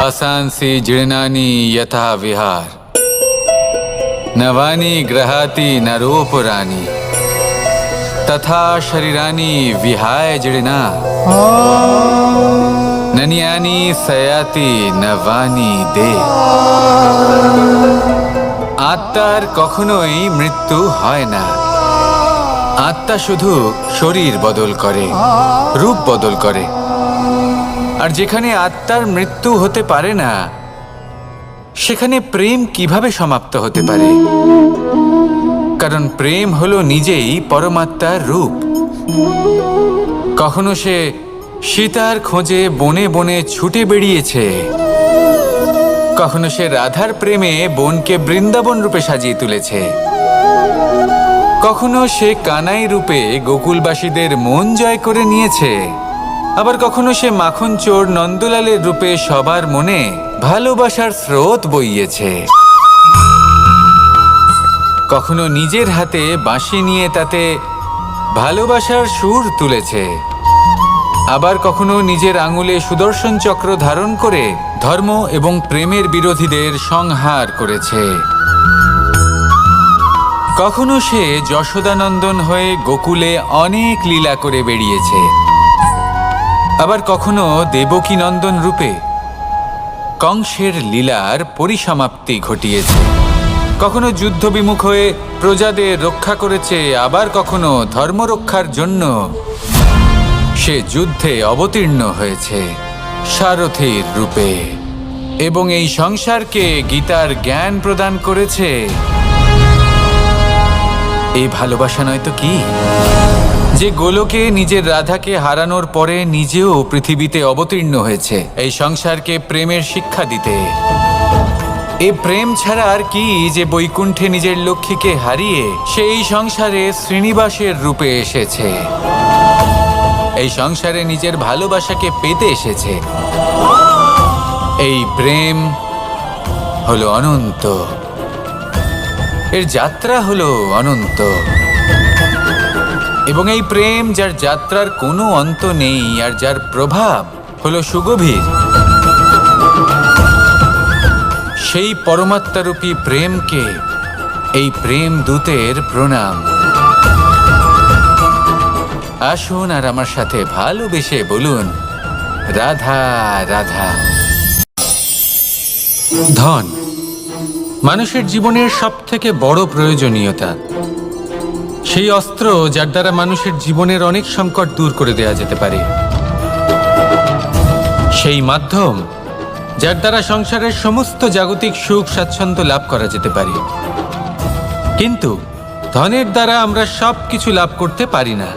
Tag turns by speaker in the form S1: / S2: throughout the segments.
S1: भासांसि जीर्णानि यथा विहार नवानि गृहाति नरोपराणि तथा शरीरानि विहाय जीर्णा नन्यानि सयाति नवानि दे। আত্মার কখনোই মৃত্যু হয় না। আত্মা শুধু শরীর বদল করে, রূপ বদল করে। আর যেখানে আত্মার মৃত্যু হতে পারে না, সেখানে প্রেম কিভাবে সমাপ্ত হতে পারে? কারণ প্রেম হলো নিজেই পরমাত্মার রূপ। কখনো সে সীতার খোঁজে বনে বনে ছুটে বেরিয়েছে, কখনো সে রাধার প্রেমে বনকে বৃন্দাবন রূপে সাজিয়ে তুলেছে, কখনো সে কানাই রূপে গোকুলবাসীদের মন জয় করে নিয়েছে, আবার কখনো সে মাখন চোর নন্দলালের রূপে সবার মনে ভালোবাসার স্রোত বইয়েছে। কখনো নিজের হাতে বাঁশি নিয়ে তাতে ভালোবাসার সুর তুলেছে, আবার কখনো নিজের আঙুলে সুদর্শন চক্র ধারণ করে ধর্ম এবং প্রেমের বিরোধীদের সংহার করেছে। কখনো সে যশোদানন্দন হয়ে গোকুলে অনেক লীলা করে বেরিয়েছে, আবার কখনো দেবকীনন্দন রূপে কংসের লীলার পরিসমাপ্তি ঘটিয়েছে। কখনো যুদ্ধবিমুখ হয়ে প্রজাদের রক্ষা করেছে, আবার কখনো ধর্মরক্ষার জন্য সে যুদ্ধে অবতীর্ণ হয়েছে সারথীর রূপে, এবং এই সংসারকে গীতার জ্ঞান প্রদান করেছে। এই ভালোবাসা নয় তো কি, যে গোলকে নিজের রাধাকে হারানোর পরে নিজেও পৃথিবীতে অবতীর্ণ হয়েছে এই সংসারকে প্রেমের শিক্ষা দিতে। এ প্রেম ছাড়া আর কি, যে বৈকুণ্ঠে নিজের লক্ষ্মীকে হারিয়ে সেই সংসারে শ্রীনিবাসের রূপে এসেছে, এই সংসারে নিজের ভালোবাসাকে পেতে এসেছে। এই প্রেম হলো অনন্ত, এর যাত্রা হলো অনন্ত, এবং এই প্রেম যার যাত্রার কোনো অন্ত নেই আর যার প্রভাব হলো সুগভীর, সেই পরমাত্মারূপী প্রেমকে এই প্রেম দূতের প্রণাম। আসুন আর আমার সাথে ভালোবেসে বলুন, রাধা রাধা। ধন মানুষের জীবনের সবথেকে বড় প্রয়োজনীয়তা, সেই অস্ত্র যার দ্বারা মানুষের জীবনের অনেক সংকট দূর করে দেওয়া যেতে পারে, সেই মাধ্যম যার দ্বারা সংসারের সমস্ত জাগতিক সুখ স্বাচ্ছন্দ্য লাভ করা যেতে পারে। কিন্তু ধনের দ্বারা আমরা সব কিছু লাভ করতে পারি না।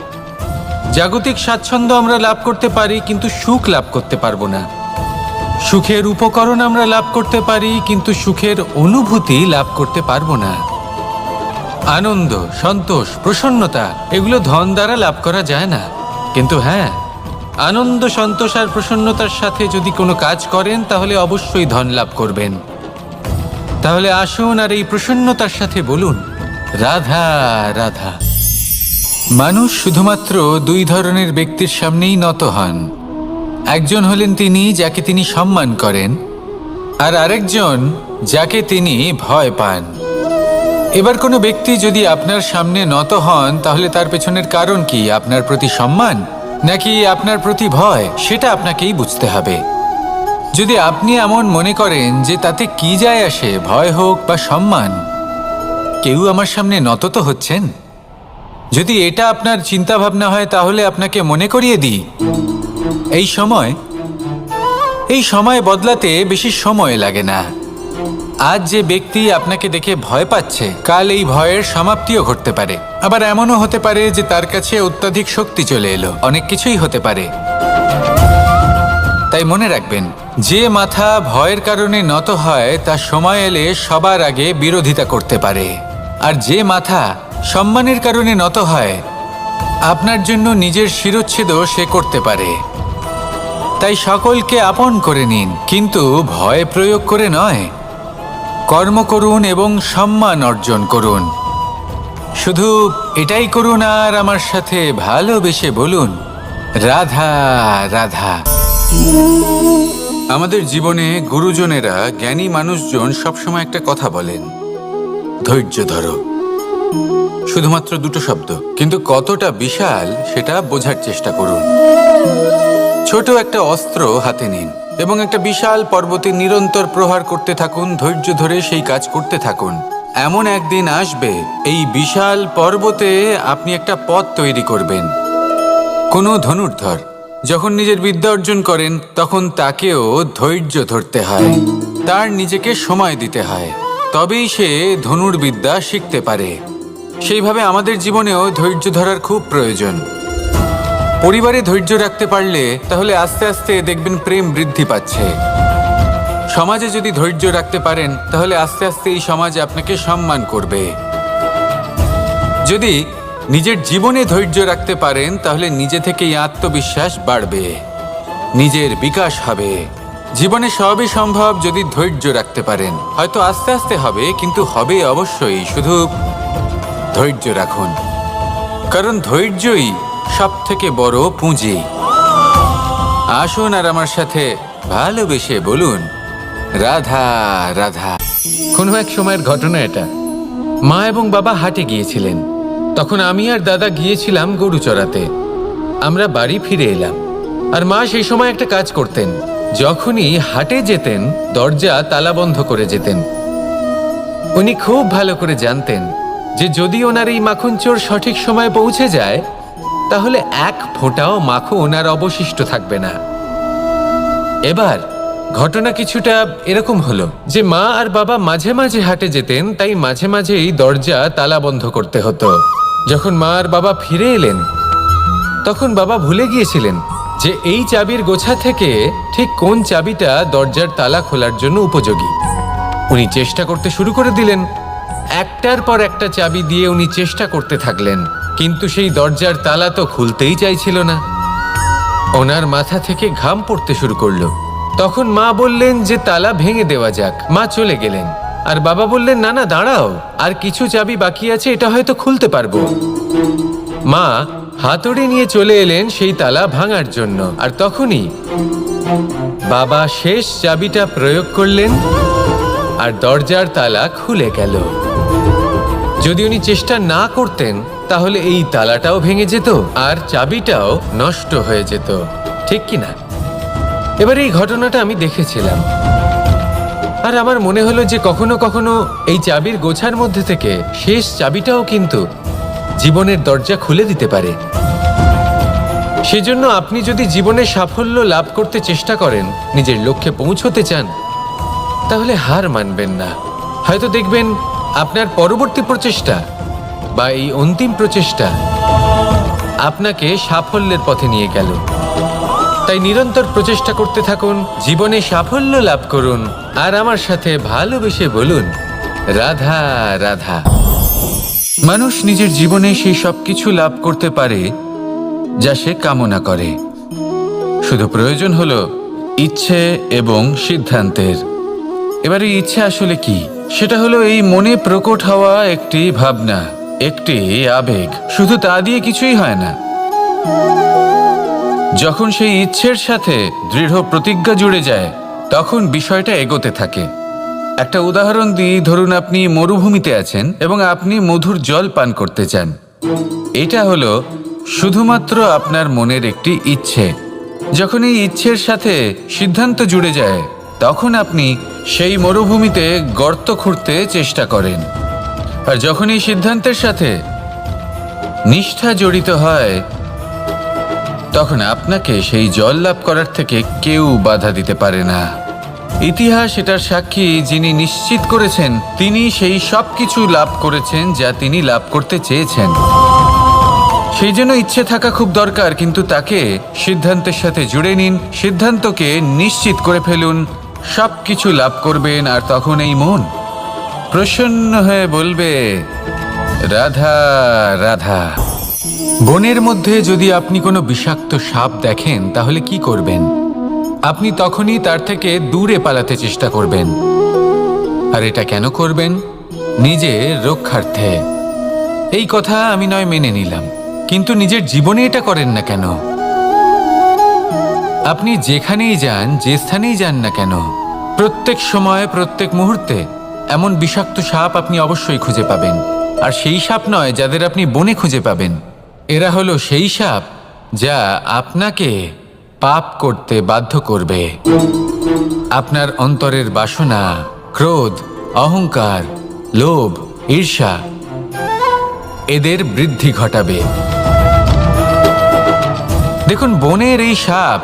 S1: জাগতিক স্বাচ্ছন্দ্য আমরা লাভ করতে পারি, কিন্তু সুখ লাভ করতে পারবো না। সুখের উপকরণ আমরা লাভ করতে পারি, কিন্তু সুখের অনুভূতি লাভ করতে পারবো না। আনন্দ, সন্তোষ, প্রসন্নতা এগুলো ধন দ্বারা লাভ করা যায় না। কিন্তু হ্যাঁ, আনন্দ, সন্তোষ আর প্রসন্নতার সাথে যদি কোনো কাজ করেন তাহলে অবশ্যই ধন লাভ করবেন। তাহলে আসুন আর এই প্রসন্নতার সাথে বলুন, রাধা রাধা। মানুষ শুধুমাত্র দুই ধরনের ব্যক্তির সামনেই নত হন। একজন হলেন তিনি যাকে তিনি সম্মান করেন, আর আরেকজন যাকে তিনি ভয় পান। এবার কোনো ব্যক্তি যদি আপনার সামনে নত হন, তাহলে তার পেছনের কারণ কি? আপনার প্রতি সম্মান নাকি আপনার প্রতি ভয়? সেটা আপনাকেই বুঝতে হবে। যদি আপনি এমন মনে করেন যে তাতে কি যায় আসে, ভয় হোক বা সম্মান, কেউ আমার সামনে নত তো হচ্ছেন, যদি এটা আপনার চিন্তা ভাবনা হয়, তাহলে আপনাকে মনে করিয়ে দিই, এই সময় বদলাতে বেশি সময় লাগে না। আজ যে ব্যক্তি আপনাকে দেখে ভয় পাচ্ছে, কাল এই ভয়ের সমাপ্তিও ঘটতে পারে। আবার এমনও হতে পারে যে তার কাছে অত্যাধিক শক্তি চলে এলো, অনেক কিছুই হতে পারে। তাই মনে রাখবেন, যে মাথা ভয়ের কারণে নত হয় তা সময় এলে সবার আগে বিরোধিতা করতে পারে, আর যে মাথা সম্মানের কারণে নত হয় আপনার জন্য নিজের শিরচ্ছেদও সে করতে পারে। তাই সকলকে আপন করে নিন, কিন্তু ভয় প্রয়োগ করে নয়। কর্ম করুন এবং সম্মান অর্জন করুন। শুধু এটাই করুন আর আমার সাথে ভালোবেসে বলুন, রাধা রাধা। আমাদের জীবনে গুরুজনেরা, জ্ঞানী মানুষজন সবসময় একটা কথা বলেন, ধৈর্য ধরো। শুধুমাত্র দুটো শব্দ, কিন্তু কতটা বিশাল সেটা বোঝার চেষ্টা করুন। ছোট একটা অস্ত্র হাতে নিন এবং একটা বিশাল পর্বতে নিরন্তর প্রহার করতে থাকুন। ধৈর্য ধরে সেই কাজ করতে থাকুন। এমন একদিন আসবে, এই বিশাল পর্বতে আপনি একটা পথ তৈরি করবেন। কোনো ধনুর্ধর যখন নিজের বিদ্যা অর্জন করেন, তখন তাকেও ধৈর্য ধরতে হয়, তার নিজেকে সময় দিতে হয়, তবেই সে ধনুর্বিদ্যা শিখতে পারে। সেইভাবে আমাদের জীবনেও ধৈর্য ধরার খুব প্রয়োজন। পরিবারে ধৈর্য রাখতে পারলে তাহলে আস্তে আস্তে দেখবেন প্রেম বৃদ্ধি পাচ্ছে। সমাজে যদি ধৈর্য রাখতে পারেন তাহলে আস্তে আস্তে এই সমাজ আপনাকে সম্মান করবে। যদি নিজের জীবনে ধৈর্য রাখতে পারেন তাহলে নিজে থেকেই আত্মবিশ্বাস বাড়বে, নিজের বিকাশ হবে। জীবনে সবই সম্ভব যদি ধৈর্য রাখতে পারেন। হয়তো আস্তে আস্তে হবে, কিন্তু হবে অবশ্যই। শুধু ধৈর্য রাখুন, কারণ ধৈর্যই সব থেকে বড় পুঁজি। আসুন আর আমার সাথে ভালোবেসে বলুন, রাধা রাধা। কোনো এক সময়ের ঘটনা এটা। মা এবং বাবা হাটে গিয়েছিলেন। তখন আমি আর দাদা গিয়েছিলাম গরু চড়াতে। আমরা বাড়ি ফিরে এলাম, আর মা সেই সময় একটা কাজ করতেন। যখনই হাটে যেতেন দরজা তালা বন্ধ করে যেতেন। উনি খুব ভালো করে জানতেন যে যদি ওনার এই মাখন চোর সঠিক সময়ে পৌঁছে যায় তাহলে এক ফোঁটাও মাখন আর অবশিষ্ট থাকবে না। এবার ঘটনা কিছুটা এরকম হলো যে মা আর বাবা মাঝে মাঝে হাটে যেতেন, তাই মাঝে মাঝেই দরজা তালা বন্ধ করতে হতো। যখন মা আর বাবা ফিরে এলেন তখন বাবা ভুলে গিয়েছিলেন যে এই চাবির গোছা থেকে ঠিক কোন চাবিটা দরজার তালা খোলার জন্য উপযোগী। উনি চেষ্টা করতে শুরু করে দিলেন। একটার পর একটা চাবি দিয়ে উনি চেষ্টা করতে থাকলেন, কিন্তু সেই দরজার তালা তো খুলতেই চাইছিল না। ওনার মাথা থেকে ঘাম পড়তে শুরু করলো। তখন মা বললেন যে তালা ভেঙে দেওয়া যাক। মা চলে গেলেন, আর বাবা বললেন না না দাঁড়াও, আর কিছু চাবি বাকি আছে, এটা হয়তো খুলতে পারবো। মা হাতুড়ি নিয়ে চলে এলেন সেই তালা ভাঙার জন্য, আর তখনই বাবা শেষ চাবিটা প্রয়োগ করলেন আর দরজার তালা খুলে গেল। যদি উনি চেষ্টা না করতেন তাহলে এই তালাটাও ভেঙে যেত আর চাবিটাও নষ্ট হয়ে যেত, ঠিক কিনা? এবার এই ঘটনাটা আমি দেখেছিলাম, আর আমার মনে হলো যে কখনো কখনো এই চাবির গোছার মধ্যে থেকে শেষ চাবিটাও কিন্তু জীবনের দরজা খুলে দিতে পারে। সেজন্য আপনি যদি জীবনে সাফল্য লাভ করতে চেষ্টা করেন, নিজের লক্ষ্যে পৌঁছতে চান, তাহলে হার মানবেন না। হয়তো দেখবেন আপনার পরবর্তী প্রচেষ্টা বা এই অন্তিম প্রচেষ্টা আপনাকে সাফল্যের পথে নিয়ে গেল। তাই নিরন্তর প্রচেষ্টা করতে থাকুন, জীবনে সাফল্য লাভ করুন, আর আমার সাথে ভালোবেসে বলুন, রাধা রাধা। মানুষ নিজের জীবনে সেই সব কিছু লাভ করতে পারে যা সে কামনা করে। শুধু প্রয়োজন হলো ইচ্ছে এবং সিদ্ধান্তের। এবার এই ইচ্ছে আসলে কি? সেটা হলো এই মনে প্রকট হওয়া একটি ভাবনা, একটি আবেগ। শুধু তা দিয়ে কিছুই হয় না। যখন সেই ইচ্ছের সাথে দৃঢ় প্রতিজ্ঞা জুড়ে যায় তখন বিষয়টা এগোতে থাকে। একটা উদাহরণ দিই, ধরুন আপনি মরুভূমিতে আছেন এবং আপনি মধুর জল পান করতে চান। এটা হলো শুধুমাত্র আপনার মনের একটি ইচ্ছে। যখন এই ইচ্ছের সাথে সিদ্ধান্ত জুড়ে যায় তখন আপনি সেই মরুভূমিতে গর্ত খুঁড়তে চেষ্টা করেন। আর যখন এই সিদ্ধান্তের সাথে নিষ্ঠা জড়িত হয় তখন আপনাকে সেই জল লাভ করার থেকে কেউ বাধা দিতে পারে না। ইতিহাস এটার সাক্ষী, যিনি নিশ্চিত করেছেন তিনি সেই সব কিছু লাভ করেছেন যা তিনি লাভ করতে চেয়েছেন। সেই জন্য ইচ্ছে থাকা খুব দরকার, কিন্তু তাকে সিদ্ধান্তের সাথে জুড়ে নিন। সিদ্ধান্তকে নিশ্চিত করে ফেলুন, সব কিছু লাভ করবেন। আর তখন এই মন প্রসন্ন হয়ে বলবে, রাধা রাধা। বনের মধ্যে যদি আপনি কোনো বিষাক্ত সাপ দেখেন তাহলে কি করবেন? আপনি তখনই তার থেকে দূরে পালাতে চেষ্টা করবেন। আর এটা কেন করবেন? নিজের রক্ষার্থে। এই কথা আমি নয় মেনে নিলাম, কিন্তু নিজের জীবনে এটা করেন না কেন? আপনি যেখানেই যান, যে স্থানেই যান না কেন, প্রত্যেক সময় প্রত্যেক মুহূর্তে এমন বিষাক্ত সাপ আপনি অবশ্যই খুঁজে পাবেন। আর সেই সাপ নয় যাদের আপনি বনে খুঁজে পাবেন, এরা হলো সেই সাপ যা আপনাকে পাপ করতে বাধ্য করবে। আপনার অন্তরের বাসনা, ক্রোধ, অহংকার, লোভ, ঈর্ষা এদের বৃদ্ধি ঘটাবে। দেখুন, বনের এই সাপ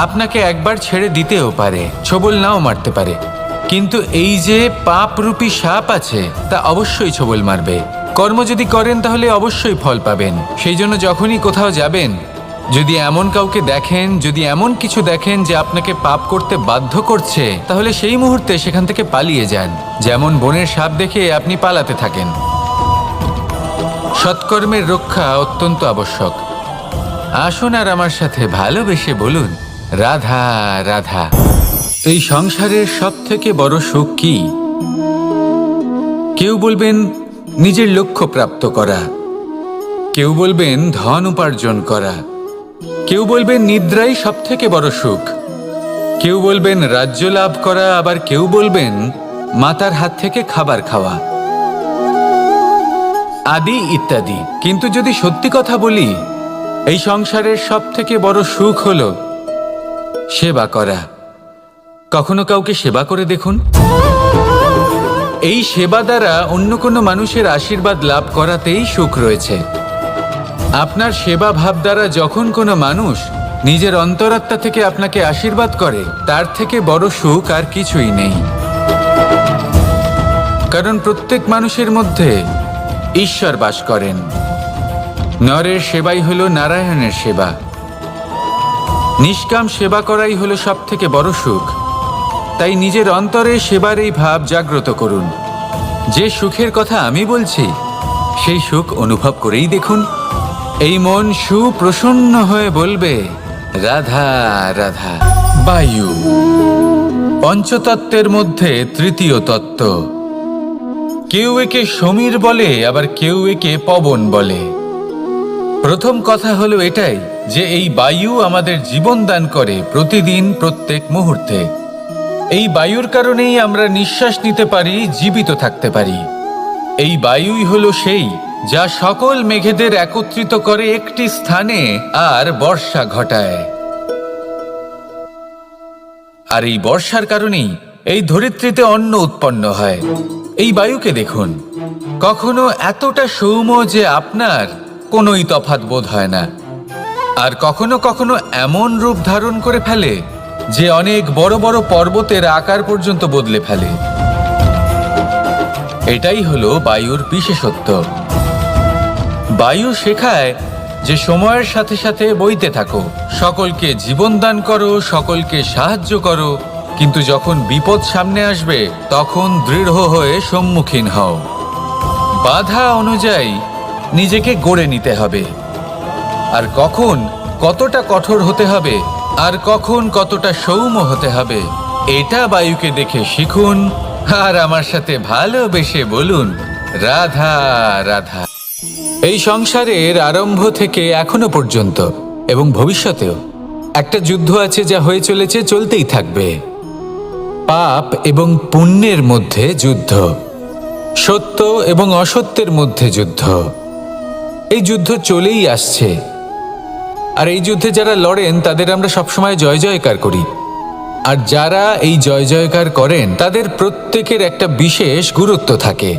S1: আপনাকে একবার ছেড়ে দিতেও পারে, ছোবল নাও মারতে পারে, কিন্তু এই যে পাপরূপী সাপ আছে তা অবশ্যই ছোবল মারবে। কর্ম যদি করেন তাহলে অবশ্যই ফল পাবেন। সেই জন্য যখনই কোথাও যাবেন, যদি এমন কাউকে দেখেন, যদি এমন কিছু দেখেন যে আপনাকে পাপ করতে বাধ্য করছে, তাহলে সেই মুহূর্তে সেখান থেকে পালিয়ে যান। যেমন বনের সাপ দেখে আপনি পালাতে থাকেন। সৎকর্মের রক্ষা অত্যন্ত আবশ্যক। আসুন আর আমার সাথে ভালোবেসে বলুন, রাধা রাধা। এই সংসারের সব থেকে বড় সুখ কি? কেউ বলবেন নিজের লক্ষ্য প্রাপ্ত করা, কেউ বলবেন ধন উপার্জন করা, কেউ বলবেন নিদ্রাই সব থেকে বড় সুখ, কেউ বলবেন রাজ্য লাভ করা, আবার কেউ বলবেন মাতার হাত থেকে খাবার খাওয়া, আদি ইত্যাদি। কিন্তু যদি সত্যি কথা বলি, এই সংসারের সব থেকে বড় সুখ হলো সেবা করা। কখনো কাউকে সেবা করে দেখুন। এই সেবা দ্বারা অন্য কোনো মানুষের আশীর্বাদ লাভ করাতেই সুখ রয়েছে। আপনার সেবা ভাব দ্বারা যখন কোনো মানুষ নিজের অন্তরাত্মা থেকে আপনাকে আশীর্বাদ করে, তার থেকে বড় সুখ আর কিছুই নেই। কারণ প্রত্যেক মানুষের মধ্যে ঈশ্বর বাস করেন। নরের সেবাই হলো নারায়ণের সেবা। নিষ্কাম সেবা করাই হলো সব থেকে বড় সুখ। তাই নিজের অন্তরে সেবার এই ভাব জাগ্রত করুন। যে সুখের কথা আমি বলছি, সেই সুখ অনুভব করেই দেখুন। এই মন সুপ্রসন্ন হয়ে বলবে, রাধা রাধা। বায়ু পঞ্চতত্ত্বের মধ্যে তৃতীয় তত্ত্ব। কেউ একে সমীর বলে, আবার কেউ একে পবন বলে। প্রথম কথা হলো এটাই যে এই বায়ু আমাদের জীবন দান করে প্রতিদিন, প্রত্যেক মুহূর্তে। এই বায়ুর কারণেই আমরা নিঃশ্বাস নিতে পারি, জীবিত থাকতে পারি। এই বায়ুই হলো সেই যা সকল মেঘেদের একত্রিত করে একটি স্থানে আর বর্ষা ঘটায়। আর এই বর্ষার কারণেই এই ধরিত্রীতে অন্ন উৎপন্ন হয়। এই বায়ুকে দেখুন, কখনো এতটা সৌম্য যে আপনার কোনোই তফাৎ বোধ হয় না, আর কখনো কখনো এমন রূপ ধারণ করে ফেলে যে অনেক বড় বড় পর্বতের আকার পর্যন্ত বদলে ফেলে। এটাই হলো বায়ুর বিশেষত্ব। বায়ু শেখায় যে সময়ের সাথে সাথে বইতে থাকো, সকলকে জীবন দান করো, সকলকে সাহায্য করো, কিন্তু যখন বিপদ সামনে আসবে তখন দৃঢ় হয়ে সম্মুখীন হও। বাধা অনুযায়ী নিজেকে গড়ে নিতে হবে। আর কখন কতটা কঠোর হতে হবে, আর কখন কতটা সৌম্য হতে হবে, এটা বায়ুকে দেখে শিখুন। আর আমার সাথে ভালোবেসে বলুন, রাধা রাধা। এই সংসারের আরম্ভ থেকে এখনো পর্যন্ত এবং ভবিষ্যতেও একটা যুদ্ধ আছে, যা হয়ে চলেছে, চলতেই থাকবে। পাপ এবং পুণ্যের মধ্যে যুদ্ধ, সত্য এবং অসত্যের মধ্যে যুদ্ধ। এই যুদ্ধ চলেই আসছে। আর এই যুদ্ধে যারা লড়েন তাদের আমরা সবসময় জয় জয়কার করি। আর যারা এই জয় জয়কার করেন তাদের প্রত্যেকের একটা বিশেষ গুরুত্ব থাকে।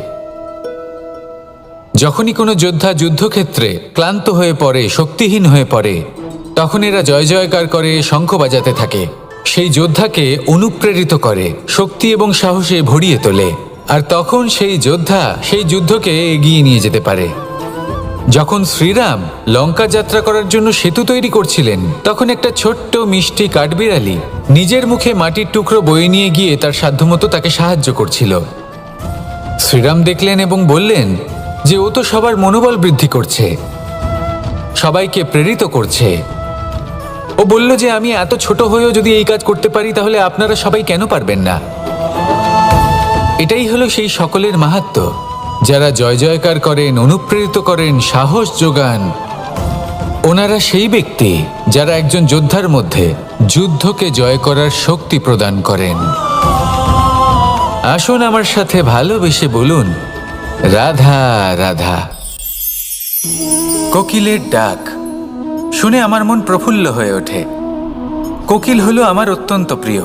S1: যখনই কোনো যোদ্ধা যুদ্ধক্ষেত্রে ক্লান্ত হয়ে পড়ে, শক্তিহীন হয়ে পড়ে, তখন এরা জয় জয়কার করে, শঙ্খ বাজাতে থাকে। সেই যোদ্ধাকে অনুপ্রেরিত করে, শক্তি এবং সাহসে ভরিয়ে তোলে। আর তখন সেই যোদ্ধা সেই যুদ্ধকে এগিয়ে নিয়ে যেতে পারে। যখন শ্রীরাম লঙ্কা যাত্রা করার জন্য সেতু তৈরি করছিলেন, তখন একটা ছোট্ট মিষ্টি কাঠবিড়ালি নিজের মুখে মাটির টুকরো বয়ে নিয়ে গিয়ে তার সাধ্যমতো তাকে সাহায্য করছিল। শ্রীরাম দেখলেন এবং বললেন যে ও তো সবার মনোবল বৃদ্ধি করছে, সবাইকে প্রেরিত করছে। ও বলল যে আমি এত ছোট হয়েও যদি এই কাজ করতে পারি, তাহলে আপনারা সবাই কেন পারবেন না? এটাই হলো সেই সকলের মাহাত্ম্য, যারা জয় জয়কার করেন, অনুপ্রেরিত করেন, সাহস যোগান। ওনারা সেই ব্যক্তি যারা একজন যোদ্ধার মধ্যে যুদ্ধকে জয় করার শক্তি প্রদান করেন। আসুন আমার সাথে ভালোবেসে বলুন, রাধা রাধা। কোকিলের ডাক শুনে আমার মন প্রফুল্ল হয়ে ওঠে। কোকিল হলো আমার অত্যন্ত প্রিয়।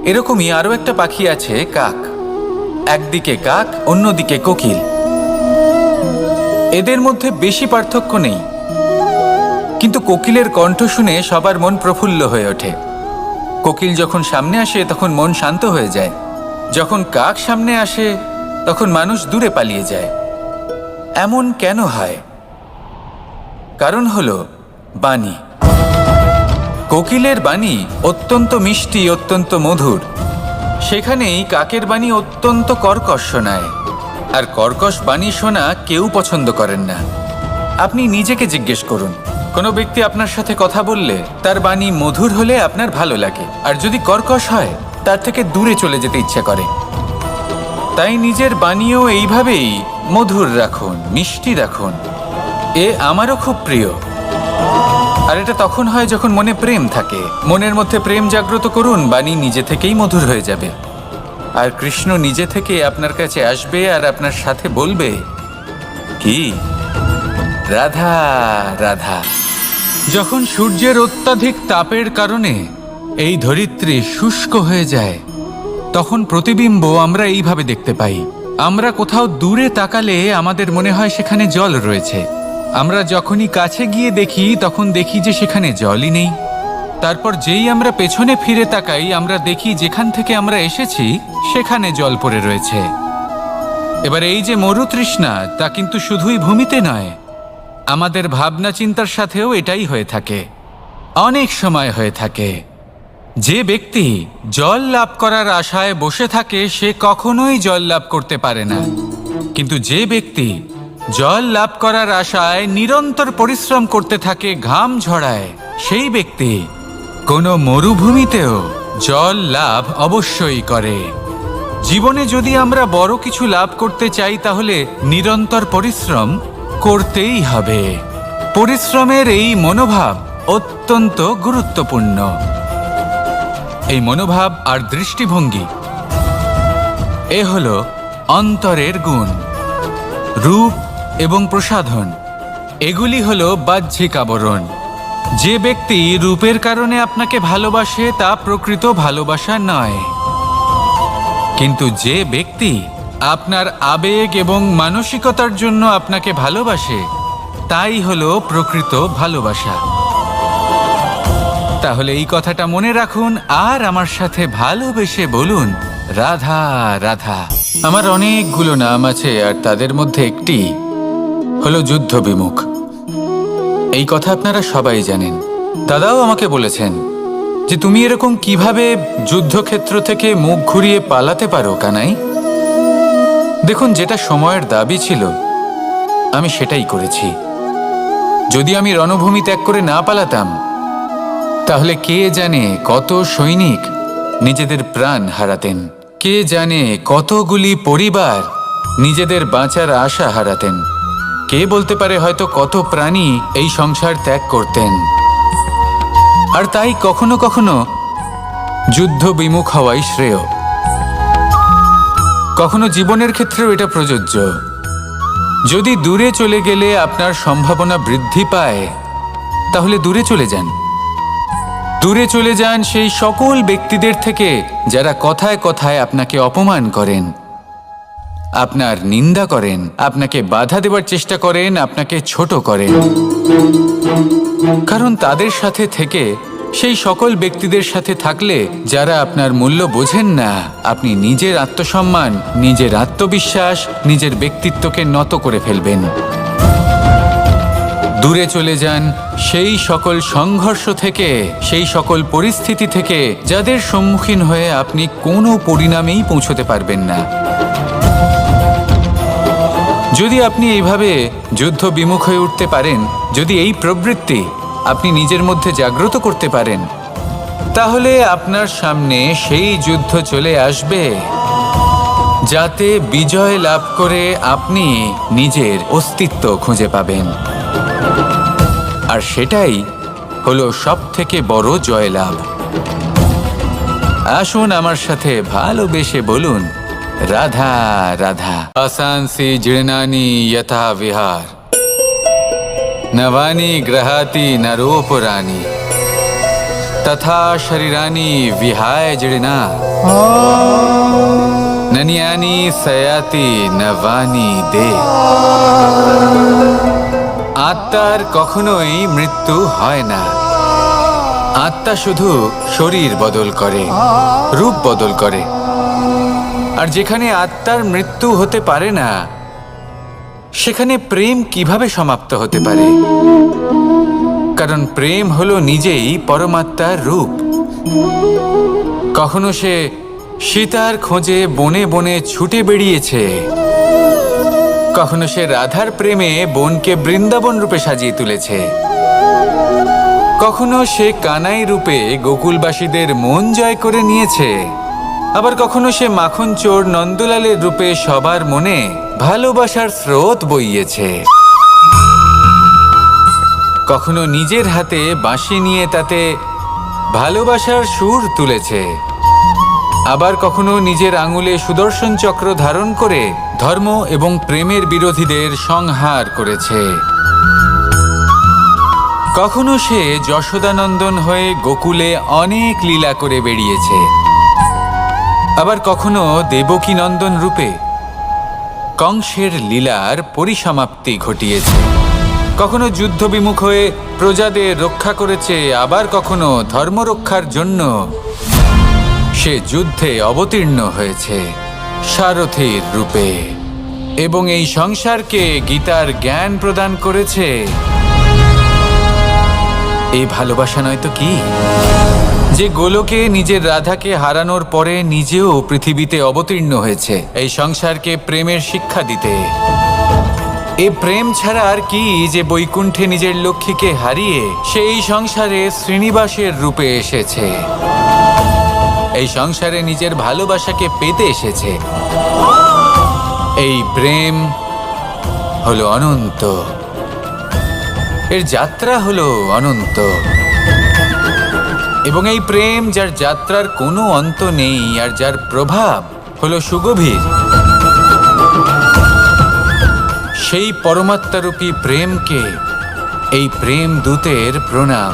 S1: এরকমই আরো একটা পাখি আছে, কাক। একদিকে কাক, অন্যদিকে কোকিল। এদের মধ্যে বেশি পার্থক্য নেই, কিন্তু কোকিলের কণ্ঠ শুনে সবার মন প্রফুল্ল হয়ে ওঠে। কোকিল যখন সামনে আসে তখন মন শান্ত হয়ে যায়। যখন কাক সামনে আসে তখন মানুষ দূরে পালিয়ে যায়। এমন কেন হয়? কারণ হলো বাণী। কোকিলের বাণী অত্যন্ত মিষ্টি, অত্যন্ত মধুর। সেখানেই কাকের বাণী অত্যন্ত কর্কশ শোনায়। আর কর্কশ বাণী শোনা কেউ পছন্দ করেন না। আপনি নিজেকে জিজ্ঞেস করুন, কোনো ব্যক্তি আপনার সাথে কথা বললে তার বাণী মধুর হলে আপনার ভালো লাগে, আর যদি কর্কশ হয় তার থেকে দূরে চলে যেতে ইচ্ছা করে। তাই নিজের বাণীও এইভাবেই মধুর রাখুন, মিষ্টি রাখুন। আমারও খুব প্রিয়। আর এটা তখন হয় যখন মনে প্রেম থাকে। মনের মধ্যে প্রেম জাগ্রত করুন, বাণী নিজে থেকেই মধুর হয়ে যাবে। আর কৃষ্ণ নিজে থেকে আপনার কাছে আসবে আর আপনার সাথে বলবে, কি রাধা রাধা। যখন সূর্যের অত্যাধিক তাপের কারণে এই ধরিত্রী শুষ্ক হয়ে যায়, তখন প্রতিবিম্ব আমরা এইভাবে দেখতে পাই। আমরা কোথাও দূরে তাকালে আমাদের মনে হয় সেখানে জল রয়েছে। আমরা যখনই কাছে গিয়ে দেখি তখন দেখি যে সেখানে জলই নেই। তারপর যেই আমরা পেছনে ফিরে তাকাই, আমরা দেখি যেখান থেকে আমরা এসেছি সেখানে জল পড়ে রয়েছে। এবার এই যে মরুতৃষ্ণা, তা কিন্তু শুধুই ভূমিতে নয়, আমাদের ভাবনা চিন্তার সাথেও এটাই হয়ে থাকে। অনেক সময় হয়ে থাকে। যে ব্যক্তি জল লাভ করার আশায় বসে থাকে সে কখনোই জল লাভ করতে পারে না। কিন্তু যে ব্যক্তি জল লাভ করার আশায় নিরন্তর পরিশ্রম করতে থাকে, ঘাম ঝরায়, সেই ব্যক্তি কোনো মরুভূমিতেও জল লাভ অবশ্যই করে। জীবনে যদি আমরা বড় কিছু লাভ করতে চাই তাহলে নিরন্তর পরিশ্রম করতেই হবে। পরিশ্রমের এই মনোভাব অত্যন্ত গুরুত্বপূর্ণ। এই মনোভাব আর দৃষ্টিভঙ্গি হলো অন্তরের গুণ। রূপ এবং প্রসাধন এগুলি হলো বাহ্যিক আবরণ। যে ব্যক্তি রূপের কারণে আপনাকে ভালোবাসে তা প্রকৃত ভালোবাসা নয়। কিন্তু যে ব্যক্তি আপনার আবেগ এবং মানসিকতার জন্য আপনাকে ভালোবাসে তাই হলো প্রকৃত ভালোবাসা। তাহলে এই কথাটা মনে রাখুন আর আমার সাথে ভালোবেসে বলুন, রাধা রাধা। আমার অনেকগুলো নাম আছে আর তাদের মধ্যে একটি হলো যুদ্ধ বিমুখ। এই কথা আপনারা সবাই জানেন। দাদাও আমাকে বলেছেন যে তুমি এরকম কিভাবে যুদ্ধক্ষেত্র থেকে মুখ ঘুরিয়ে পালাতে পারো কানাই। দেখুন, যেটা সময়ের দাবি ছিল আমি সেটাই করেছি। যদি আমি রণভূমি ত্যাগ করে না পালাতাম তাহলে কে জানে কত সৈনিক নিজেদের প্রাণ হারাতেন, কে জানে কতগুলি পরিবার নিজেদের বাঁচার আশা হারাতেন, কে বলতে পারে হয়তো কত প্রাণী এই সংসার ত্যাগ করতেন। আর তাই কখনো কখনো যুদ্ধ বিমুখ হওয়াই শ্রেয়। কখনো জীবনের ক্ষেত্রেও এটা প্রযোজ্য। যদি দূরে চলে গেলে আপনার সম্ভাবনা বৃদ্ধি পায় তাহলে দূরে চলে যান। দূরে চলে যান সেই সকল ব্যক্তিদের থেকে যারা কথায় কথায় আপনাকে অপমান করেন, আপনার নিন্দা করেন, আপনাকে বাধা দেওয়ার চেষ্টা করেন, আপনাকে ছোট করেন। কারণ তাদের সাথে থেকে, সেই সকল ব্যক্তিদের সাথে থাকলে যারা আপনার মূল্য বোঝেন না, আপনি নিজের আত্মসম্মান, নিজের আত্মবিশ্বাস, নিজের ব্যক্তিত্বকে নত করে ফেলবেন। দূরে চলে যান সেই সকল সংঘর্ষ থেকে, সেই সকল পরিস্থিতি থেকে যাদের সম্মুখীন হয়ে আপনি কোনো পরিণামেই পৌঁছতে পারবেন না। যদি আপনি এইভাবে যুদ্ধ বিমুখ হয়ে উঠতে পারেন, যদি এই প্রবৃত্তি আপনি নিজের মধ্যে জাগ্রত করতে পারেন, তাহলে আপনার সামনে সেই যুদ্ধ চলে আসবে যাতে বিজয় লাভ করে আপনি নিজের অস্তিত্ব খুঁজে পাবেন। আর সেটাই হলো সব থেকে বড় জয়লাভ। আসুন আমার সাথে ভালোবেসে বলুন, রাধা রাধা। আসানসি জীর্ণানি যথা বিহার, নবানি গ্রহাতি নরোপরানি, তথা শরীরানি বিহায় জীর্ণা, ননিয়ানি সয়াতি নবানি দে। আত্মার কখনোই মৃত্যু হয় না। আত্মা শুধু শরীর বদল করে, রূপ বদল করে। আর যেখানে আত্মার মৃত্যু হতে পারে না, সেখানে প্রেম কিভাবে সমাপ্ত হতে পারে? কারণ প্রেম হলো নিজেই পরমাত্মার রূপ। কখনো সে সীতার খোঁজে বনে বনে ছুটে বেরিয়েছে, কখনো সে রাধার প্রেমে বনকে বৃন্দাবন রূপে সাজিয়ে তুলেছে, কখনো সে কানাই রূপে গোকুলবাসীদের মন জয় করে নিয়েছে, আবার কখনো সে মাখন চোর নন্দলালের রূপে সবার মনে ভালোবাসার স্রোত বইয়েছে। কখনো নিজের হাতে বাঁশি নিয়ে তাতে ভালোবাসার সুর তুলেছে, আবার কখনো নিজের আঙুলে সুদর্শন চক্র ধারণ করে ধর্ম এবং প্রেমের বিরোধীদের সংহার করেছে। কখনো সে যশোদানন্দন হয়ে গোকুলে অনেক লীলা করে বেরিয়েছে, আবার কখনো দেবকী নন্দন রূপে কংসের লীলার পরিসমাপ্তি ঘটিয়েছে। কখনো যুদ্ধ বিমুখ হয়ে প্রজাদের রক্ষা করেছে, আবার কখনো ধর্মরক্ষার জন্য সে যুদ্ধে অবতীর্ণ হয়েছে সারথীর রূপে, এবং এই সংসারকে গীতার জ্ঞান প্রদান করেছে। এই ভালোবাসা নয় তো কি, যে গোলকে নিজের রাধাকে হারানোর পরে নিজেও পৃথিবীতে অবতীর্ণ হয়েছে এই সংসারকে প্রেমের শিক্ষা দিতে। এই প্রেম ছাড়া আর কি, যে বৈকুণ্ঠে নিজের লক্ষ্মীকে হারিয়ে সেই সংসারে শ্রীনিবাসের রূপে এসেছে, এই সংসারে নিজের ভালোবাসাকে পেতে এসেছে। এই প্রেম হলো অনন্ত, এর যাত্রা হলো অনন্ত, এবং এই প্রেম যার যাত্রার কোনো অন্ত নেই আর যার প্রভাব হলো সুগভীর, সেই পরমাত্মারূপী প্রেমকে এই প্রেম দূতের প্রণাম।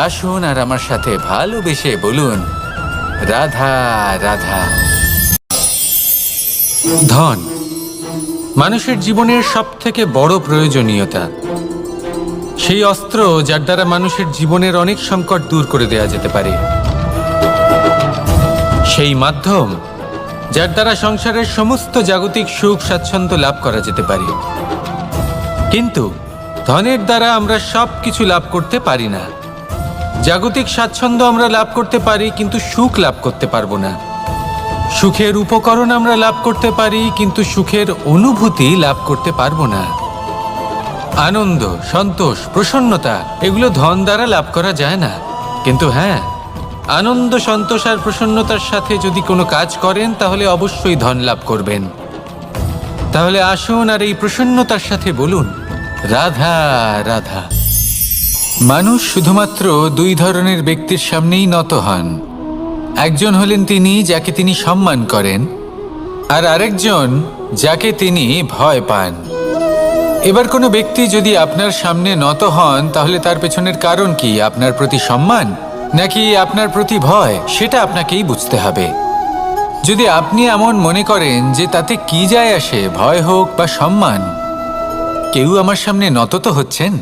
S1: আসুন আর আমার সাথে ভালোবেসে বলুন, রাধা রাধা। ধন মানুষের জীবনের সবথেকে বড় প্রয়োজনীয়তা, সেই অস্ত্র যার দ্বারা মানুষের জীবনের অনেক সংকট দূর করে দেওয়া যেতে পারে, সেই মাধ্যম যার দ্বারা সংসারের সমস্ত জাগতিক সুখ স্বাচ্ছন্দ্য লাভ করা যেতে পারে। কিন্তু ধনের দ্বারা আমরা সব কিছু লাভ করতে পারি না। জাগতিক স্বাচ্ছন্দ্য আমরা লাভ করতে পারি, কিন্তু সুখ লাভ করতে পারবো না। সুখের উপকরণ আমরা লাভ করতে পারি, কিন্তু সুখের অনুভূতি লাভ করতে পারবো না। আনন্দ, সন্তোষ, প্রসন্নতা এগুলো ধন দ্বারা লাভ করা যায় না। কিন্তু হ্যাঁ, আনন্দ, সন্তোষ আর প্রসন্নতার সাথে যদি কোনো কাজ করেন তাহলে অবশ্যই ধন লাভ করবেন। তাহলে আসুন আর এই প্রসন্নতার সাথে বলুন, রাধা রাধা। মানুষ শুধুমাত্র দুই ধরনের ব্যক্তির সামনেই নত হন। একজন হলেন তিনি যাকে তিনি সম্মান করেন, আর আরেকজন যাকে তিনি ভয় পান। এবার কোনো ব্যক্তি যদি আপনার সামনে নত হন, তাহলে তার পেছনের কারণ কি? আপনার প্রতি সম্মান নাকি আপনার প্রতি ভয়? সেটা আপনাকেই বুঝতে হবে। যদি আপনি এমন মনে করেন যে তাতে কি যায় আসে, ভয় হোক বা সম্মান, কেউ আমার সামনে নত তো হচ্ছেন,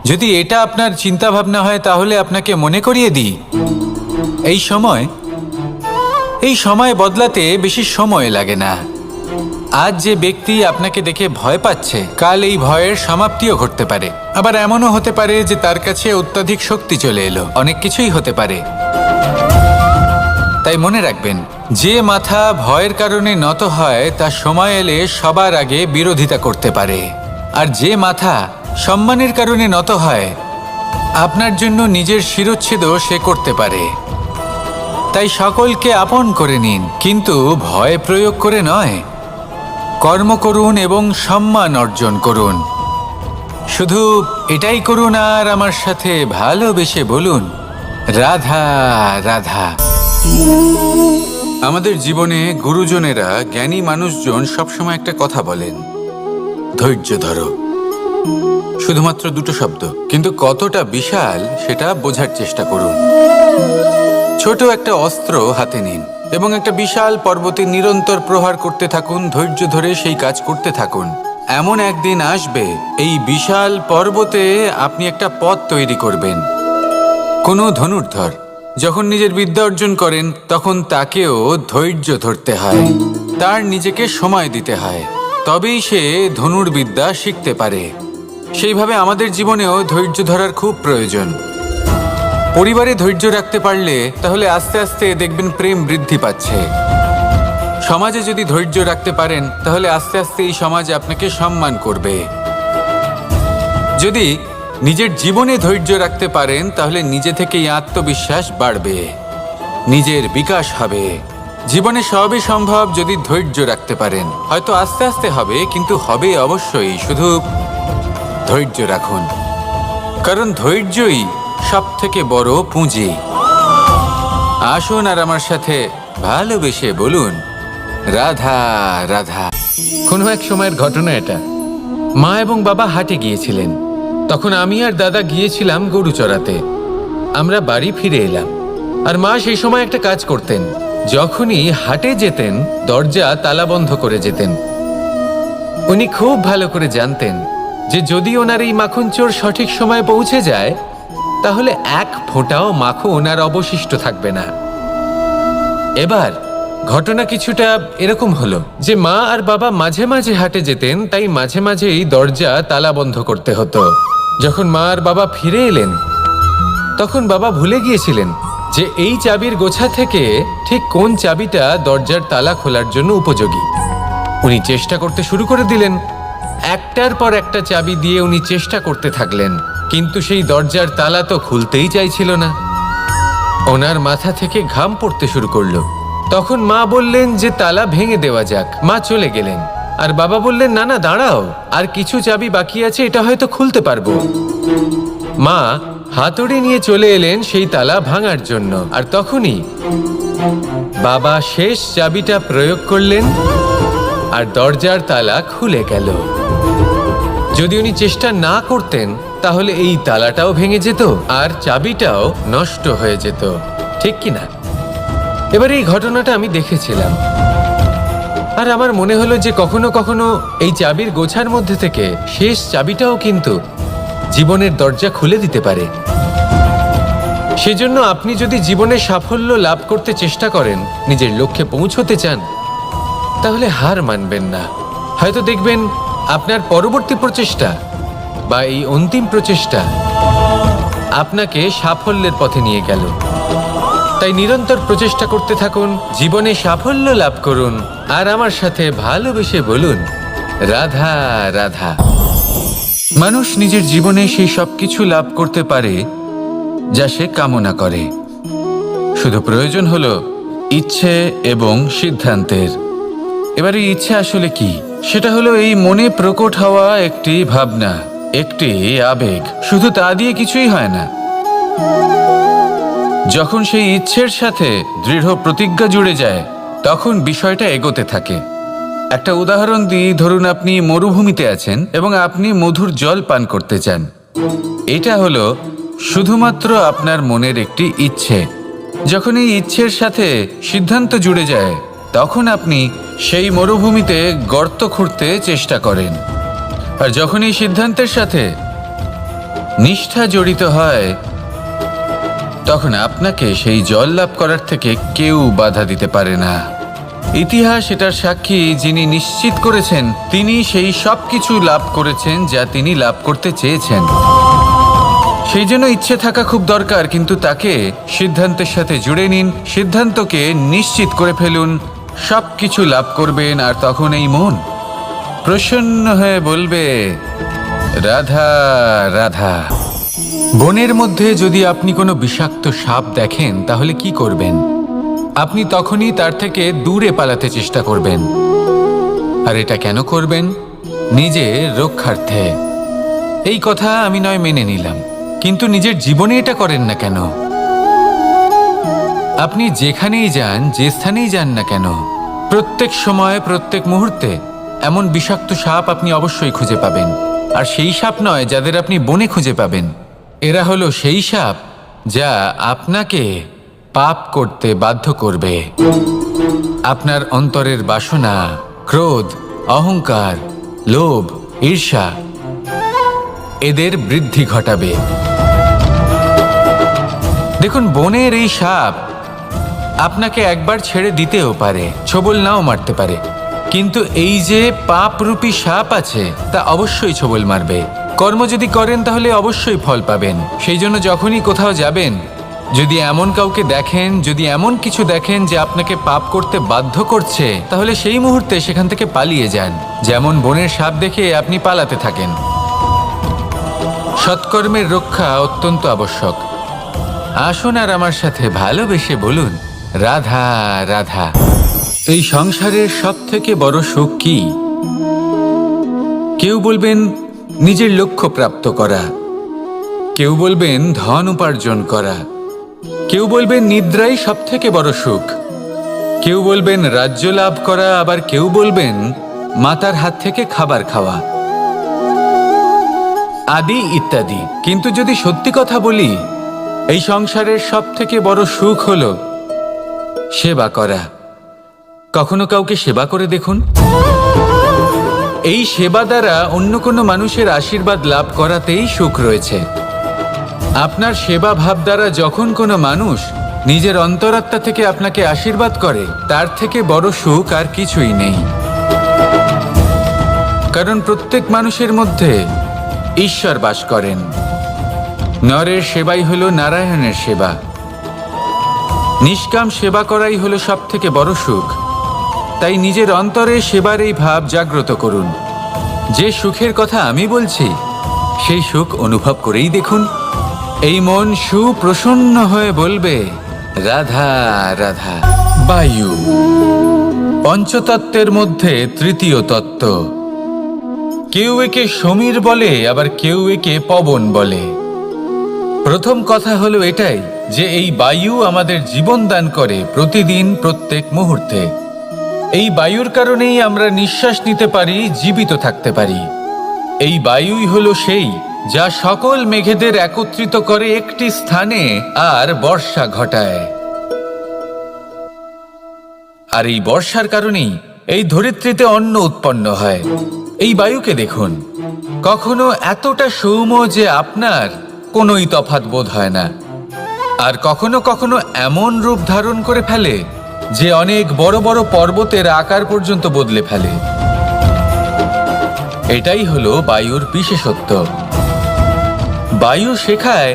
S1: যদি এটা আপনার চিন্তা ভাবনা হয়, তাহলে আপনাকে মনে করিয়ে দিই, এই সময় বদলাতে বেশি সময় লাগে না। আজ যে ব্যক্তি আপনাকে দেখে ভয় পাচ্ছে, কাল এই ভয়ের সমাপ্তিও ঘটতে পারে। আবার এমনও হতে পারে যে তার কাছে অত্যধিক শক্তি চলে এলো। অনেক কিছুই হতে পারে। তাই মনে রাখবেন, যে মাথা ভয়ের কারণে নত হয় তা সময় এলে সবার আগে বিরোধিতা করতে পারে, আর যে মাথা সম্মানের কারণে নত হয় আপনার জন্য নিজের শিরচ্ছেদও সে করতে পারে। তাই সকলকে আপন করে নিন, কিন্তু ভয় প্রয়োগ করে নয়। কর্ম করুন এবং সম্মান অর্জন করুন। শুধু এটাই করুন আর আমার সাথে ভালোবেসে বলুন, রাধা রাধা। আমাদের জীবনে গুরুজনেরা, জ্ঞানী মানুষজন সবসময় একটা কথা বলেন, ধৈর্য ধরো। শুধুমাত্র দুটো শব্দ, কিন্তু কতটা বিশাল সেটা বোঝার চেষ্টা করুন। ছোট একটা অস্ত্র হাতে নিন এবং একটা বিশাল পর্বতে নিরন্তর প্রহার করতে থাকুন, ধৈর্য ধরে সেই কাজ করতে থাকুন। এমন একদিন আসবে এই বিশাল পর্বতে আপনি একটা পথ তৈরি করবেন। কোনো ধনুর্ধর যখন নিজের বিদ্যা অর্জন করেন তখন তাকেও ধৈর্য ধরতে হয়, তার নিজেকে সময় দিতে হয়, তবেই সে ধনুর্বিদ্যা শিখতে পারে। সেইভাবে আমাদের জীবনেও ধৈর্য ধরার খুব প্রয়োজন। পরিবারে ধৈর্য রাখতে পারলে তাহলে আস্তে আস্তে দেখবেন প্রেম বৃদ্ধি পাচ্ছে। সমাজে যদি ধৈর্য রাখতে পারেন তাহলে আস্তে আস্তে এই সমাজ আপনাকে সম্মান করবে। যদি নিজের জীবনে ধৈর্য রাখতে পারেন তাহলে নিজে থেকেই আত্মবিশ্বাস বাড়বে, নিজের বিকাশ হবে। জীবনে সবই সম্ভব যদি ধৈর্য রাখতে পারেন। হয়তো আস্তে আস্তে হবে, কিন্তু হবে অবশ্যই। শুধু ধৈর্য রাখুন, কারণ ধৈর্যই সবথেকে বড় পুঁজি। আসুন আর আমার সাথে ভালোবেসে বলুন, রাধা রাধা। কোনো এক সময়ের ঘটনা এটা। মা এবং বাবা হাটে গিয়েছিলেন, তখন আমি আর দাদা গিয়েছিলাম গরু চড়াতে। আমরা বাড়ি ফিরে এলাম, আর মা সেই সময় একটা কাজ করতেন। যখনই হাটে যেতেন দরজা তালা বন্ধ করে যেতেন। উনি খুব ভালো করে জানতেন যে যদি ওনার এই মাখন চোর সঠিক সময়ে পৌঁছে যায় তাহলে এক ফোঁটাও মাখন আর অবশিষ্ট থাকবে না। এবার ঘটনা কিছুটা এরকম হলো যে মা আর বাবা মাঝে মাঝে হাটে যেতেন, তাই মাঝে মাঝেই দরজা তালা বন্ধ করতে হতো। যখন মা আর বাবা ফিরে এলেন তখন বাবা ভুলে গিয়েছিলেন যে এই চাবির গোছা থেকে ঠিক কোন চাবিটা দরজার তালা খোলার জন্য উপযোগী। উনি চেষ্টা করতে শুরু করে দিলেন। একটার পর একটা চাবি দিয়ে উনি চেষ্টা করতে থাকলেন, কিন্তু সেই দরজার তালা তো খুলতেই চাইছিল না। ওনার মাথা থেকে ঘাম পড়তে শুরু করলো। তখন মা বললেন যে তালা ভেঙে দেওয়া যাক। মা চলে গেলেন, আর বাবা বললেন না না দাঁড়াও, আর কিছু চাবি বাকি আছে, এটা হয়তো খুলতে পারবো। মা হাতুড়ি নিয়ে চলে এলেন সেই তালা ভাঙার জন্য, আর তখনই বাবা শেষ চাবিটা প্রয়োগ করলেন আর দরজার তালা খুলে গেল। যদি উনি চেষ্টা না করতেন তাহলে এই তালাটাও ভেঙে যেত আর চাবিটাও নষ্ট হয়ে যেত, ঠিক কিনা? এবার এই ঘটনাটা আমি দেখেছিলাম, আর আমার মনে হলো যে কখনো কখনো এই চাবির গোছার মধ্যে থেকে শেষ চাবিটাও কিন্তু জীবনের দরজা খুলে দিতে পারে। সেজন্য আপনি যদি জীবনে সাফল্য লাভ করতে চেষ্টা করেন, নিজের লক্ষ্যে পৌঁছতে চান, তাহলে হার মানবেন না। হয়তো দেখবেন আপনার পরবর্তী প্রচেষ্টা বা এই অন্তিম প্রচেষ্টা আপনাকে সাফল্যের পথে নিয়ে গেল। তাই নিরন্তর প্রচেষ্টা করতে থাকুন, জীবনে সাফল্য লাভ করুন, আর আমার সাথে ভালোবেসে বলুন, রাধা রাধা। মানুষ নিজের জীবনে সেই সব কিছু লাভ করতে পারে যা সে কামনা করে। শুধু প্রয়োজন হলো ইচ্ছে এবং সিদ্ধান্তের। এবারে ইচ্ছে আসলে কি? সেটা হলো এই মনে প্রকট হওয়া একটি ভাবনা, একটি আবেগ। শুধু তা দিয়ে কিছুই হয় না। যখন সেই ইচ্ছের সাথে দৃঢ় প্রতিজ্ঞা জুড়ে যায় তখন বিষয়টা এগোতে থাকে। একটা উদাহরণ দিই, ধরুন আপনি মরুভূমিতে আছেন এবং আপনি মধুর জল পান করতে চান। এটা হলো শুধুমাত্র আপনার মনের একটি ইচ্ছে। যখন এই ইচ্ছের সাথে সিদ্ধান্ত জুড়ে যায় তখন আপনি সেই মরুভূমিতে গর্ত খুঁড়তে চেষ্টা করেন। আর যখন এই সিদ্ধান্তের সাথে নিষ্ঠা জড়িত হয় তখন আপনাকে সেই জল লাভ করার থেকে কেউ বাধা দিতে পারে না। ইতিহাস এটার সাক্ষী, যিনি নিশ্চিত করেছেন তিনি সেই সব কিছু লাভ করেছেন যা তিনি লাভ করতে চেয়েছেন। সেই জন্য ইচ্ছে থাকা খুব দরকার, কিন্তু তাকে সিদ্ধান্তের সাথে জুড়ে নিন, সিদ্ধান্তকে নিশ্চিত করে ফেলুন, সব কিছু লাভ করবেন। আর তখন এই মন প্রসন্ন হয়ে বলবে, রাধা রাধা। বনের মধ্যে যদি আপনি কোনো বিষাক্ত সাপ দেখেন তাহলে কি করবেন? আপনি তখনই তার থেকে দূরে পালাতে চেষ্টা করবেন। আর এটা কেন করবেন? নিজের রক্ষার্থে। এই কথা আমি নয় মেনে নিলাম, কিন্তু নিজের জীবনে এটা করেন না কেন? আপনি যেখানেই যান, যে স্থানেই যান না কেন, প্রত্যেক সময় প্রত্যেক মুহূর্তে এমন বিষাক্ত সাপ আপনি অবশ্যই খুঁজে পাবেন। আর সেই সাপ নয় যাদের আপনি বনে খুঁজে পাবেন, এরা হলো সেই সাপ যা আপনাকে পাপ করতে বাধ্য করবে। আপনার অন্তরের বাসনা, ক্রোধ, অহংকার, লোভ, ঈর্ষা এদের বৃদ্ধি ঘটাবে। দেখুন, বনের এই সাপ আপনাকে একবার ছেড়ে দিতেও পারে, ছোবল নাও মারতে পারে, কিন্তু এই যে পাপরূপী সাপ আছে তা অবশ্যই ছোবল মারবে। কর্ম যদি করেন তাহলে অবশ্যই ফল পাবেন। সেই জন্য যখনই কোথাও যাবেন, যদি এমন কাউকে দেখেন, যদি এমন কিছু দেখেন যে আপনাকে পাপ করতে বাধ্য করছে, তাহলে সেই মুহূর্তে সেখান থেকে পালিয়ে যান। যেমন বনের সাপ দেখে আপনি পালাতে থাকেন। সৎকর্মের রক্ষা অত্যন্ত আবশ্যক। আসুন আর আমার সাথে ভালোবেসে বলুন, রাধা রাধা। এই সংসারের সব থেকে বড় সুখ কি? কেউ বলবেন নিজের লক্ষ্য প্রাপ্ত করা, কেউ বলবেন ধন উপার্জন করা, কেউ বলবেন নিদ্রাই সব থেকে বড় সুখ, কেউ বলবেন রাজ্য লাভ করা, আবার কেউ বলবেন মাতার হাত থেকে খাবার খাওয়া, আদি ইত্যাদি। কিন্তু যদি সত্যি কথা বলি, এই সংসারের সব থেকে বড় সুখ হলো সেবা করা। কখনো কাউকে সেবা করে দেখুন। এই সেবা দ্বারা অন্য কোনো মানুষের আশীর্বাদ লাভ করাতেই সুখ রয়েছে। আপনার সেবা ভাব দ্বারা যখন কোনো মানুষ নিজের অন্তরাত্মা থেকে আপনাকে আশীর্বাদ করে, তার থেকে বড় সুখ আর কিছুই নেই। কারণ প্রত্যেক মানুষের মধ্যে ঈশ্বর বাস করেন। নরের সেবাই হলো নারায়ণের সেবা। নিষ্কাম সেবা করাই হলো সব থেকে বড় সুখ। তাই নিজের অন্তরে সেবার এই ভাব জাগ্রত করুন। যে সুখের কথা আমি বলছি, সেই সুখ অনুভব করেই দেখুন। এই মন সুপ্রসন্ন হয়ে বলবে, রাধা রাধা। বায়ু পঞ্চতত্ত্বের মধ্যে তৃতীয় তত্ত্ব। কেউ একে সমীর বলে, আবার কেউ একে পবন বলে। প্রথম কথা হলো এটাই যে এই বায়ু আমাদের জীবন দান করে প্রতিদিন, প্রত্যেক মুহূর্তে। এই বায়ুর কারণেই আমরা নিঃশ্বাস নিতে পারি, জীবিত থাকতে পারি। এই বায়ুই হলো সেই যা সকল মেঘেদের একত্রিত করে একটি স্থানে আর বর্ষা ঘটায়। আর এই বর্ষার কারণেই এই ধরিত্রীতে অন্ন উৎপন্ন হয়। এই বায়ুকে দেখুন, কখনো এতটা সৌম্য যে আপনার কোনোই তফাৎ বোধ হয় না, আর কখনো কখনো এমন রূপ ধারণ করে ফেলে যে অনেক বড় বড় পর্বতের আকার পর্যন্ত বদলে ফেলে। এটাই হলো বায়ুর বিশেষত্ব। বায়ু শেখায়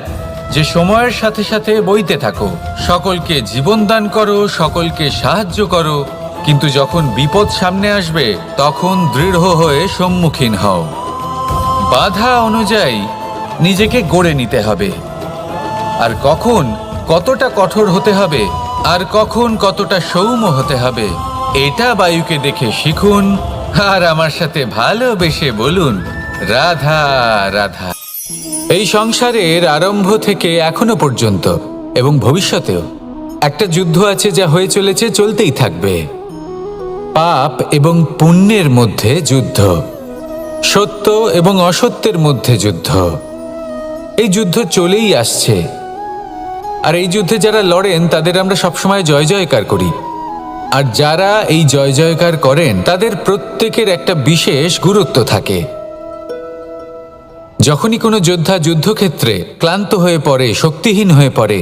S1: যে সময়ের সাথে সাথে বইতে থাকো, সকলকে জীবন দান করো, সকলকে সাহায্য করো, কিন্তু যখন বিপদ সামনে আসবে তখন দৃঢ় হয়ে সম্মুখীন হও। বাধা অনুযায়ী নিজেকে গড়ে নিতে হবে। আর কখন কতটা কঠোর হতে হবে, আর কখন কতটা সৌম্য হতে হবে, এটা বায়ুকে দেখে শিখুন। আর আমার সাথে ভালোবেসে বলুন, রাধা রাধা। এই সংসারের আরম্ভ থেকে এখনো পর্যন্ত এবং ভবিষ্যতেও একটা যুদ্ধ আছে, যা হয়ে চলেছে, চলতেই থাকবে। পাপ এবং পুণ্যের মধ্যে যুদ্ধ, সত্য এবং অসত্যের মধ্যে যুদ্ধ। এই যুদ্ধ চলেই আসছে। আর এই যুদ্ধে যারা লড়েন তাদের আমরা সবসময় জয় জয়কার করি। আর যারা এই জয় জয়কার করেন তাদের প্রত্যেকের একটা বিশেষ গুরুত্ব থাকে। যখনই কোনো যোদ্ধা যুদ্ধক্ষেত্রে ক্লান্ত হয়ে পড়ে, শক্তিহীন হয়ে পড়ে,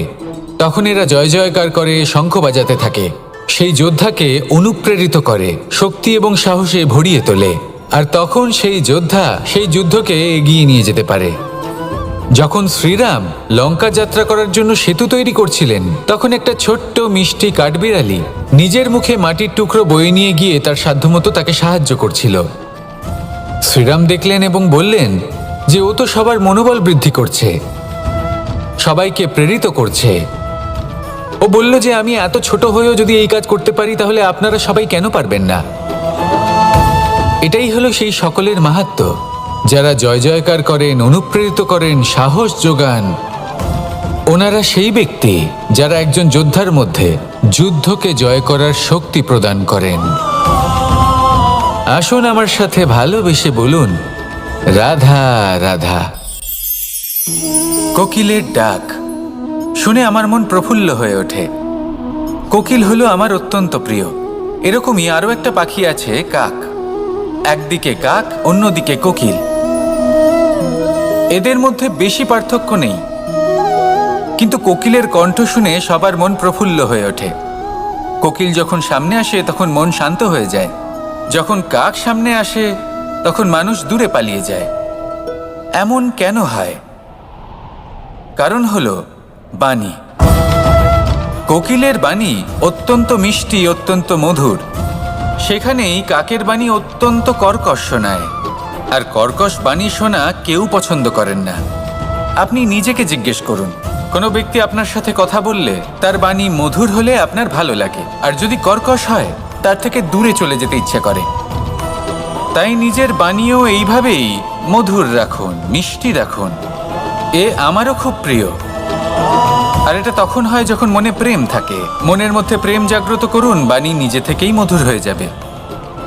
S1: তখন এরা জয় জয়কার করে, শঙ্খ বাজাতে থাকে। সেই যোদ্ধাকে অনুপ্রেরিত করে, শক্তি এবং সাহসে ভরিয়ে তোলে। আর তখন সেই যোদ্ধা সেই যুদ্ধকে এগিয়ে নিয়ে যেতে পারে। যখন শ্রীরাম লঙ্কা যাত্রা করার জন্য সেতু তৈরি করছিলেন, তখন একটা ছোট্ট মিষ্টি কাঠবিড়ালি নিজের মুখে মাটির টুকরো বয়ে নিয়ে গিয়ে তার সাধ্যমতো তাকে সাহায্য করছিল। শ্রীরাম দেখলেন এবং বললেন যে ও তো সবার মনোবল বৃদ্ধি করছে, সবাইকে প্রেরিত করছে। ও বলল যে আমি এত ছোট হয়েও যদি এই কাজ করতে পারি, তাহলে আপনারা সবাই কেন পারবেন না? এটাই হলো সেই সকলের মাহাত্ম্য। যারা জয় জয়কার করেন, অনুপ্রেরিত করেন, সাহস যোগান, ওনারা সেই ব্যক্তি যারা একজন যোদ্ধার মধ্যে যুদ্ধকে জয় করার শক্তি প্রদান করেন। আসুন আমার সাথে ভালোবেসে বলুন, রাধা রাধা। কোকিলের ডাক শুনে আমার মন প্রফুল্ল হয়ে ওঠে। কোকিল হলো আমার অত্যন্ত প্রিয়। এরকমই আরো একটা পাখি আছে, কাক। একদিকে কাক, অন্যদিকে কোকিল। এদের মধ্যে বেশি পার্থক্য নেই, কিন্তু কোকিলের কণ্ঠ শুনে সবার মন প্রফুল্ল হয়ে ওঠে। কোকিল যখন সামনে আসে তখন মন শান্ত হয়ে যায়। যখন কাক সামনে আসে তখন মানুষ দূরে পালিয়ে যায়। এমন কেন হয়? কারণ হলো বাণী। কোকিলের বাণী অত্যন্ত মিষ্টি, অত্যন্ত মধুর। সেখানেই কাকের বাণী অত্যন্ত কর্কশ শোনায়। আর কর্কশ বাণী শোনা কেউ পছন্দ করেন না। আপনি নিজেকে জিজ্ঞেস করুন, কোনো ব্যক্তি আপনার সাথে কথা বললে তার বাণী মধুর হলে আপনার ভালো লাগে, আর যদি কর্কশ হয় তার থেকে দূরে চলে যেতে ইচ্ছে করে। তাই নিজের বাণীও এইভাবেই মধুর রাখুন, মিষ্টি রাখুন। এ আমারও খুব প্রিয়। আর এটা তখন হয় যখন মনে প্রেম থাকে। মনের মধ্যে প্রেম জাগ্রত করুন, বাণী নিজে থেকেই মধুর হয়ে যাবে।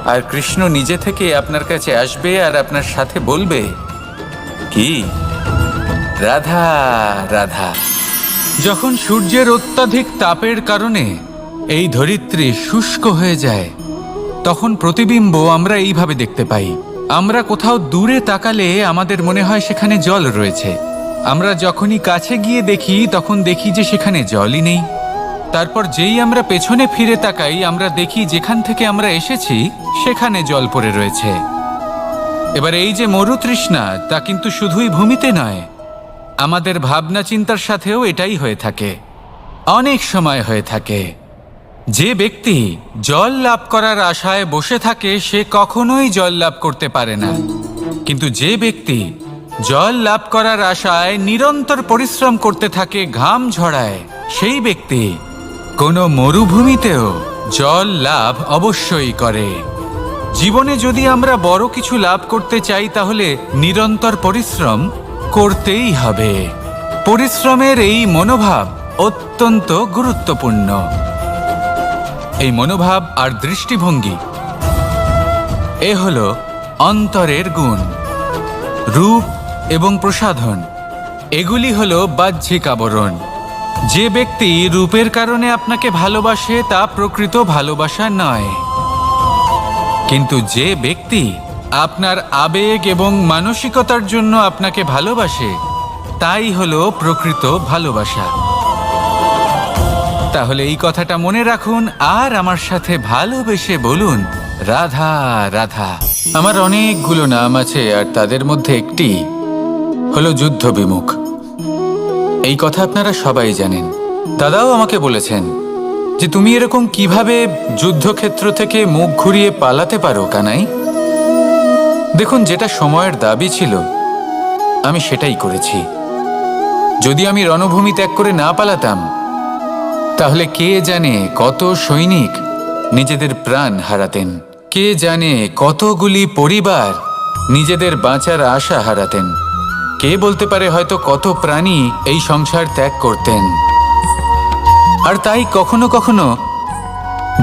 S1: আর কৃষ্ণ নিজে থেকে আপনার কাছে আসবে আর আপনার সাথে বলবে, কি রাধা রাধা। যখন সূর্যের অত্যাধিক তাপের কারণে এই ধরিত্রী শুষ্ক হয়ে যায়, তখন প্রতিবিম্ব আমরা এইভাবে দেখতে পাই। আমরা কোথাও দূরে তাকালে আমাদের মনে হয় সেখানে জল রয়েছে। আমরা যখনই কাছে গিয়ে দেখি তখন দেখি যে সেখানে জলই নেই। তারপর যেই আমরা পেছনে ফিরে তাকাই, আমরা দেখি যেখান থেকে আমরা এসেছি সেখানে জল পড়ে রয়েছে। এবার এই যে মরুতৃষ্ণা, তা কিন্তু শুধুই ভূমিতে নয়, আমাদের ভাবনা চিন্তার সাথেও এটাই হয়ে থাকে। অনেক সময় হয়ে থাকে। যে ব্যক্তি জল লাভ করার আশায় বসে থাকে সে কখনোই জল লাভ করতে পারে না। কিন্তু যে ব্যক্তি জল লাভ করার আশায় নিরন্তর পরিশ্রম করতে থাকে, ঘাম ঝরায়, সেই ব্যক্তি কোনো মরুভূমিতেও জল লাভ অবশ্যই করে। জীবনে যদি আমরা বড় কিছু লাভ করতে চাই তাহলে নিরন্তর পরিশ্রম করতেই হবে। পরিশ্রমের এই মনোভাব অত্যন্ত গুরুত্বপূর্ণ। এই মনোভাব আর দৃষ্টিভঙ্গি এ হলো অন্তরের গুণ। রূপ এবং প্রসাধন এগুলি হলো বাহ্যিক আবরণ। যে ব্যক্তি রূপের কারণে আপনাকে ভালোবাসে তা প্রকৃত ভালোবাসা নয়। কিন্তু যে ব্যক্তি আপনার আবেগ এবং মানসিকতার জন্য আপনাকে ভালোবাসে তাই হলো প্রকৃত ভালোবাসা। তাহলে এই কথাটা মনে রাখুন আর আমার সাথে ভালোবেসে বলুন, রাধা রাধা। আমার অনেকগুলো নাম আছে আর তাদের মধ্যে একটি হলো যুদ্ধ বিমুখ। এই কথা আপনারা সবাই জানেন। দাদাও আমাকে বলেছেন যে তুমি এরকম কিভাবে যুদ্ধক্ষেত্র থেকে মুখ ঘুরিয়ে পালাতে পারো কানাই। দেখুন, যেটা সময়ের দাবি ছিল আমি সেটাই করেছি। যদি আমি রণভূমি ত্যাগ করে না পালাতাম তাহলে কে জানে কত সৈনিক নিজেদের প্রাণ হারাতেন, কে জানে কতগুলি পরিবার নিজেদের বাঁচার আশা হারাতেন, কে বলতে পারে হয়তো কত প্রাণী এই সংসার ত্যাগ করতেন। আর তাই কখনো কখনো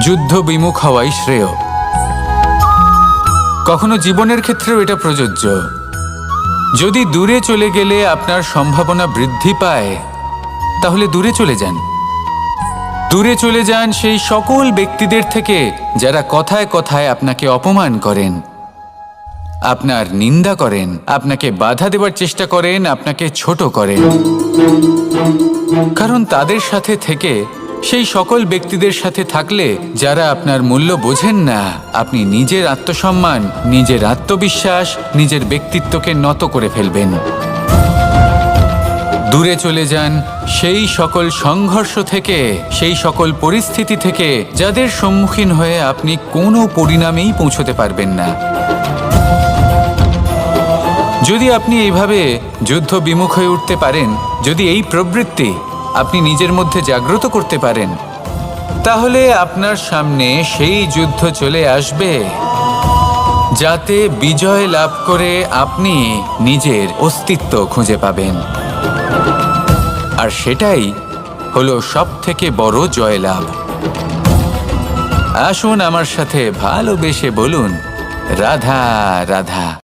S1: যুদ্ধ বিমুখ হওয়াই শ্রেয়। কখনো জীবনের ক্ষেত্রেও এটা প্রযোজ্য। যদি দূরে চলে গেলে আপনার সম্ভাবনা বৃদ্ধি পায় তাহলে দূরে চলে যান। দূরে চলে যান সেই সকল ব্যক্তিদের থেকে যারা কথায় কথায় আপনাকে অপমান করেন, আপনার নিন্দা করেন, আপনাকে বাধা দেওয়ার চেষ্টা করেন, আপনাকে ছোট করেন। কারণ তাদের সাথে থেকে, সেই সকল ব্যক্তিদের সাথে থাকলে যারা আপনার মূল্য বোঝেন না, আপনি নিজের আত্মসম্মান, নিজের আত্মবিশ্বাস, নিজের ব্যক্তিত্বকে নত করে ফেলবেন। দূরে চলে যান সেই সকল সংঘর্ষ থেকে, সেই সকল পরিস্থিতি থেকে যাদের সম্মুখীন হয়ে আপনি কোনো পরিণামেই পৌঁছতে পারবেন না। যদি আপনি এইভাবে যুদ্ধ বিমুখ হয়ে উঠতে পারেন, যদি এই প্রবৃত্তি আপনি নিজের মধ্যে জাগ্রত করতে পারেন, তাহলে আপনার সামনে সেই যুদ্ধ চলে আসবে যাতে বিজয় লাভ করে আপনি নিজের অস্তিত্ব খুঁজে পাবেন। আর সেটাই হলো সবথেকে বড় জয়লাভ। আসুন আমার সাথে ভালোবেসে বলুন রাধা রাধা।